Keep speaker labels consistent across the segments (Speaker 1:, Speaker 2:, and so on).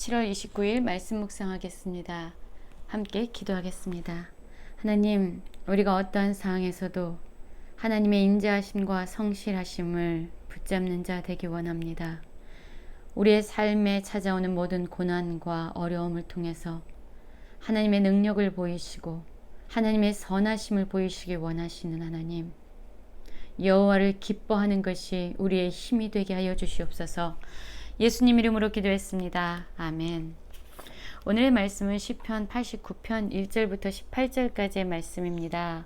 Speaker 1: 7월 29일 말씀 묵상하겠습니다. 함께 기도하겠습니다. 하나님, 우리가 어떠한 상황에서도 하나님의 인자하심과 성실하심을 붙잡는 자 되기 원합니다. 우리의 삶에 찾아오는 모든 고난과 어려움을 통해서 하나님의 능력을 보이시고 하나님의 선하심을 보이시기 원하시는 하나님, 여호와를 기뻐하는 것이 우리의 힘이 되게 하여 주시옵소서. 예수님 이름으로 기도했습니다. 아멘. 오늘의 말씀은 시편 89편 1절부터 18절까지의 말씀입니다.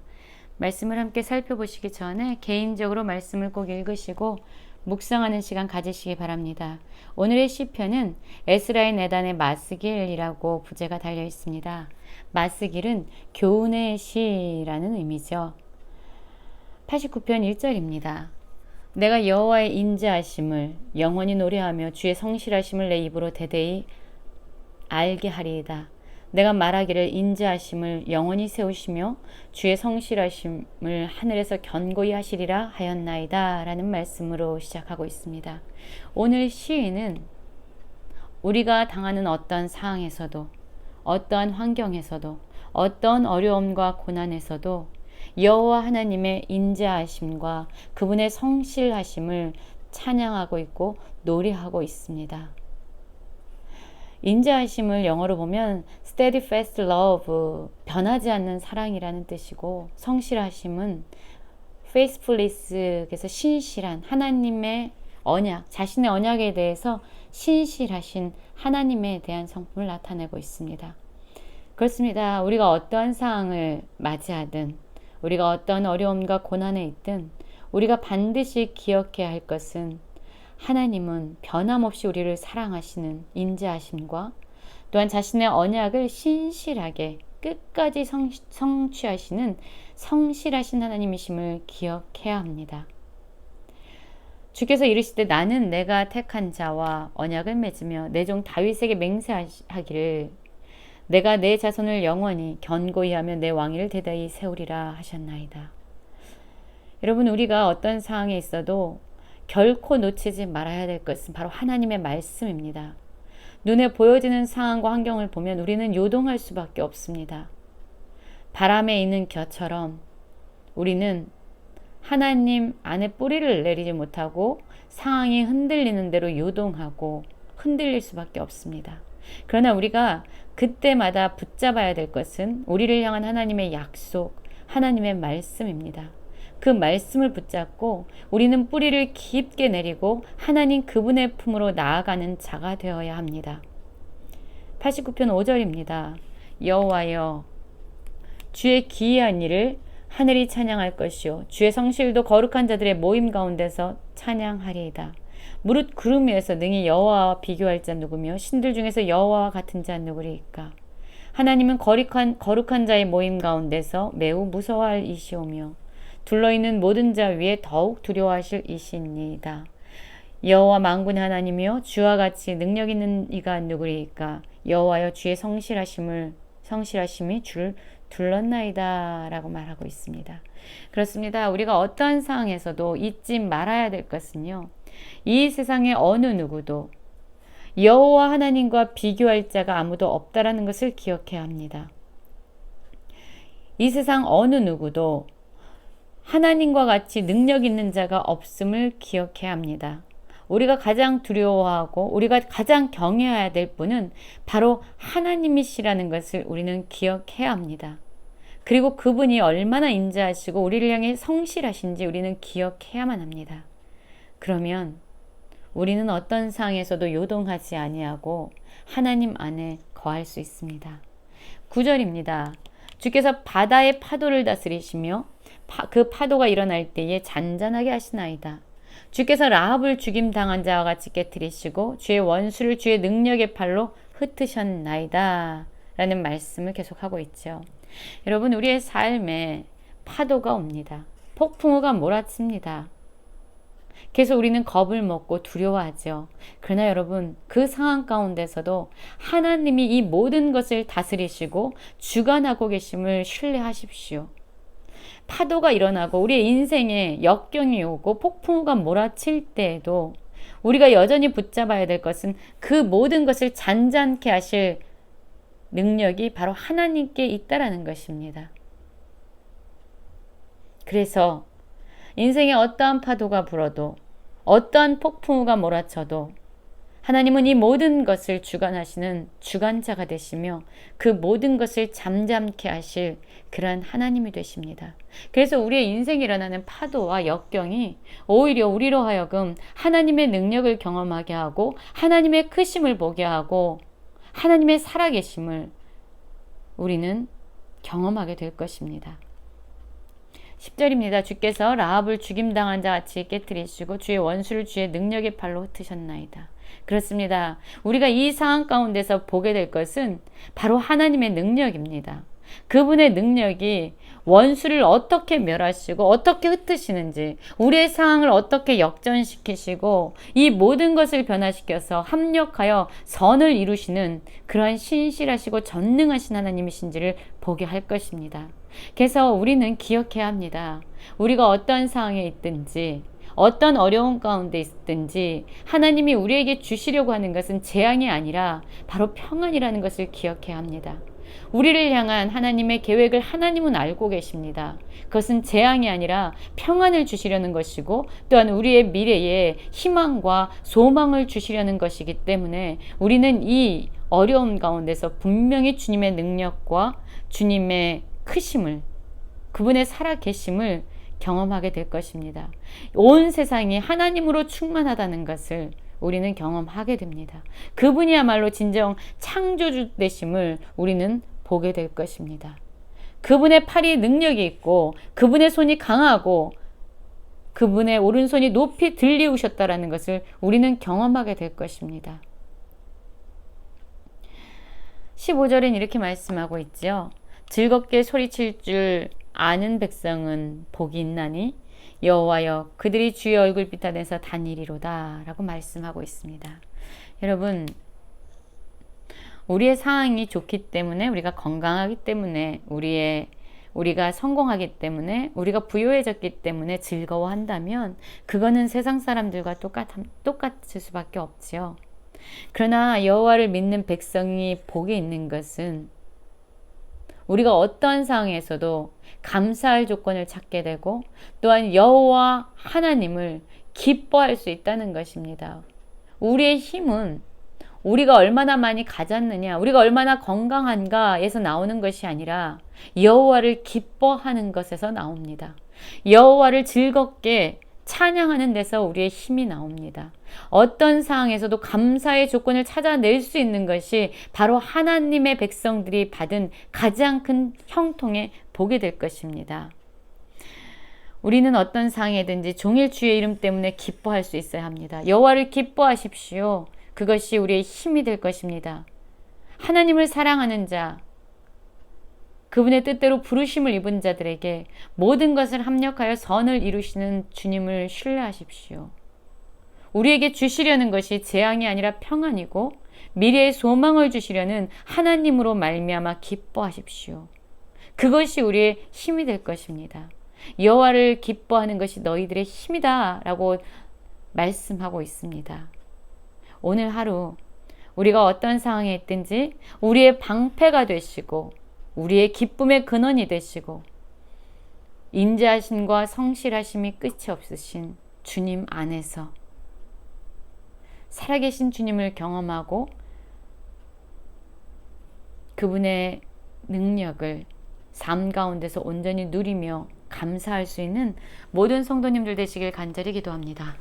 Speaker 1: 말씀을 함께 살펴보시기 전에 개인적으로 말씀을 꼭 읽으시고 묵상하는 시간 가지시기 바랍니다. 오늘의 시편은 에스라의 내단의 마스길이라고 부제가 달려 있습니다. 마스길은 교훈의 시라는 의미죠. 89편 1절입니다. 내가 여호와의 인자하심을 영원히 노래하며 주의 성실하심을 내 입으로 대대히 알게 하리이다. 내가 말하기를 인자하심을 영원히 세우시며 주의 성실하심을 하늘에서 견고히 하시리라 하였나이다 라는 말씀으로 시작하고 있습니다. 오늘 시인은 우리가 당하는 어떠한 상황에서도, 어떠한 환경에서도, 어떠한 어려움과 고난에서도 여호와 하나님의 인자하심과 그분의 성실하심을 찬양하고 있고 노래하고 있습니다. 인자하심을 영어로 보면 steadfast love, 변하지 않는 사랑이라는 뜻이고, 성실하심은 faithfulness, 그래서 신실한 하나님의 언약, 자신의 언약에 대해서 신실하신 하나님에 대한 성품을 나타내고 있습니다. 그렇습니다. 우리가 어떠한 상황을 맞이하든, 우리가 어떤 어려움과 고난에 있든 우리가 반드시 기억해야 할 것은 하나님은 변함없이 우리를 사랑하시는 인자하심과 또한 자신의 언약을 신실하게 끝까지 성취하시는 성실하신 하나님이심을 기억해야 합니다. 주께서 이르시되 나는 내가 택한 자와 언약을 맺으며 내 종 다윗에게 맹세하기를 내가 내 자손을 영원히 견고히 하며 내 왕위를 대대히 세우리라 하셨나이다. 여러분, 우리가 어떤 상황에 있어도 결코 놓치지 말아야 될 것은 바로 하나님의 말씀입니다. 눈에 보여지는 상황과 환경을 보면 우리는 요동할 수밖에 없습니다. 바람에 있는 겨처럼 우리는 하나님 안에 뿌리를 내리지 못하고 상황이 흔들리는 대로 요동하고 흔들릴 수밖에 없습니다. 그러나 우리가 그때마다 붙잡아야 될 것은 우리를 향한 하나님의 약속, 하나님의 말씀입니다. 그 말씀을 붙잡고 우리는 뿌리를 깊게 내리고 하나님 그분의 품으로 나아가는 자가 되어야 합니다. 89편 5절입니다. 여호와여, 주의 기이한 일을 하늘이 찬양할 것이요 주의 성실도 거룩한 자들의 모임 가운데서 찬양하리이다. 무릇 구름 위에서 능히 여호와와 비교할 자 누구며 신들 중에서 여호와와 같은 자 누구리이까. 하나님은 거룩한 자의 모임 가운데서 매우 무서워할 이시오며 둘러있는 모든 자 위에 더욱 두려워하실 이시니이다. 여호와 만군의 하나님이여 주와 같이 능력 있는 이가 누구리이까. 여호와여 주의 성실하심이 주를 둘렀나이다 라고 말하고 있습니다. 그렇습니다. 우리가 어떠한 상황에서도 잊지 말아야 될 것은요, 이 세상의 어느 누구도 여호와 하나님과 비교할 자가 아무도 없다라는 것을 기억해야 합니다. 이 세상 어느 누구도 하나님과 같이 능력 있는 자가 없음을 기억해야 합니다. 우리가 가장 두려워하고 우리가 가장 경외해야 될 분은 바로 하나님이시라는 것을 우리는 기억해야 합니다. 그리고 그분이 얼마나 인자하시고 우리를 향해 성실하신지 우리는 기억해야만 합니다. 그러면 우리는 어떤 상황에서도 요동하지 아니하고 하나님 안에 거할 수 있습니다. 9절입니다. 주께서 바다의 파도를 다스리시며 그 파도가 일어날 때에 잔잔하게 하시나이다. 주께서 라합을 죽임당한 자와 같이 깨뜨리시고 주의 원수를 주의 능력의 팔로 흩으셨나이다 라는 말씀을 계속하고 있죠. 여러분, 우리의 삶에 파도가 옵니다. 폭풍우가 몰아칩니다. 그래서 우리는 겁을 먹고 두려워하죠. 그러나 여러분, 그 상황 가운데서도 하나님이 이 모든 것을 다스리시고 주관하고 계심을 신뢰하십시오. 파도가 일어나고 우리의 인생에 역경이 오고 폭풍우가 몰아칠 때에도 우리가 여전히 붙잡아야 될 것은 그 모든 것을 잔잔케 하실 능력이 바로 하나님께 있다라는 것입니다. 그래서 인생에 어떠한 파도가 불어도 어떠한 폭풍우가 몰아쳐도 하나님은 이 모든 것을 주관하시는 주관자가 되시며 그 모든 것을 잠잠케 하실 그러한 하나님이 되십니다. 그래서 우리의 인생에 일어나는 파도와 역경이 오히려 우리로 하여금 하나님의 능력을 경험하게 하고 하나님의 크심을 보게 하고 하나님의 살아계심을 우리는 경험하게 될 것입니다. 10절입니다. 주께서 라합을 죽임당한 자 같이 깨뜨리시고 주의 원수를 주의 능력의 팔로 흩으셨나이다. 그렇습니다. 우리가 이 상황 가운데서 보게 될 것은 바로 하나님의 능력입니다. 그분의 능력이 원수를 어떻게 멸하시고 어떻게 흩으시는지, 우리의 상황을 어떻게 역전시키시고 이 모든 것을 변화시켜서 합력하여 선을 이루시는 그러한 신실하시고 전능하신 하나님이신지를 보게 할 것입니다. 그래서 우리는 기억해야 합니다. 우리가 어떠한 상황에 있든지 어떤 어려운 가운데 있든지 하나님이 우리에게 주시려고 하는 것은 재앙이 아니라 바로 평안이라는 것을 기억해야 합니다. 우리를 향한 하나님의 계획을 하나님은 알고 계십니다. 그것은 재앙이 아니라 평안을 주시려는 것이고 또한 우리의 미래에 희망과 소망을 주시려는 것이기 때문에 우리는 이 어려움 가운데서 분명히 주님의 능력과 주님의 크심을, 그분의 살아계심을 경험하게 될 것입니다. 온 세상이 하나님으로 충만하다는 것을 우리는 경험하게 됩니다. 그분이야말로 진정 창조주 되심을 우리는 보게 될 것입니다. 그분의 팔이 능력이 있고 그분의 손이 강하고 그분의 오른손이 높이 들리우셨다라는 것을 우리는 경험하게 될 것입니다. 15절엔 이렇게 말씀하고 있죠. 즐겁게 소리칠 줄 아는 백성은 복이 있나니 여호와여 그들이 주의 얼굴빛 안에서 다니리로다 라고 말씀하고 있습니다. 여러분, 우리의 상황이 좋기 때문에, 우리가 건강하기 때문에, 우리가 성공하기 때문에, 우리가 부유해졌기 때문에 즐거워한다면 그거는 세상 사람들과 똑같을 수밖에 없지요. 그러나 여호와를 믿는 백성이 복이 있는 것은 우리가 어떠한 상황에서도 감사할 조건을 찾게 되고 또한 여호와 하나님을 기뻐할 수 있다는 것입니다. 우리의 힘은 우리가 얼마나 많이 가졌느냐, 우리가 얼마나 건강한가에서 나오는 것이 아니라 여호와를 기뻐하는 것에서 나옵니다. 여호와를 즐겁게 찬양하는 데서 우리의 힘이 나옵니다. 어떤 상황에서도 감사의 조건을 찾아낼 수 있는 것이 바로 하나님의 백성들이 받은 가장 큰 형통의 복이 될 것입니다. 우리는 어떤 상황이든지 종일 주의 이름 때문에 기뻐할 수 있어야 합니다. 여호와를 기뻐하십시오. 그것이 우리의 힘이 될 것입니다. 하나님을 사랑하는 자, 그분의 뜻대로 부르심을 입은 자들에게 모든 것을 합력하여 선을 이루시는 주님을 신뢰하십시오. 우리에게 주시려는 것이 재앙이 아니라 평안이고 미래의 소망을 주시려는 하나님으로 말미암아 기뻐하십시오. 그것이 우리의 힘이 될 것입니다. 여호와를 기뻐하는 것이 너희들의 힘이다 라고 말씀하고 있습니다. 오늘 하루 우리가 어떤 상황에 있든지 우리의 방패가 되시고 우리의 기쁨의 근원이 되시고 인자하심과 성실하심이 끝이 없으신 주님 안에서 살아계신 주님을 경험하고 그분의 능력을 삶 가운데서 온전히 누리며 감사할 수 있는 모든 성도님들 되시길 간절히 기도합니다.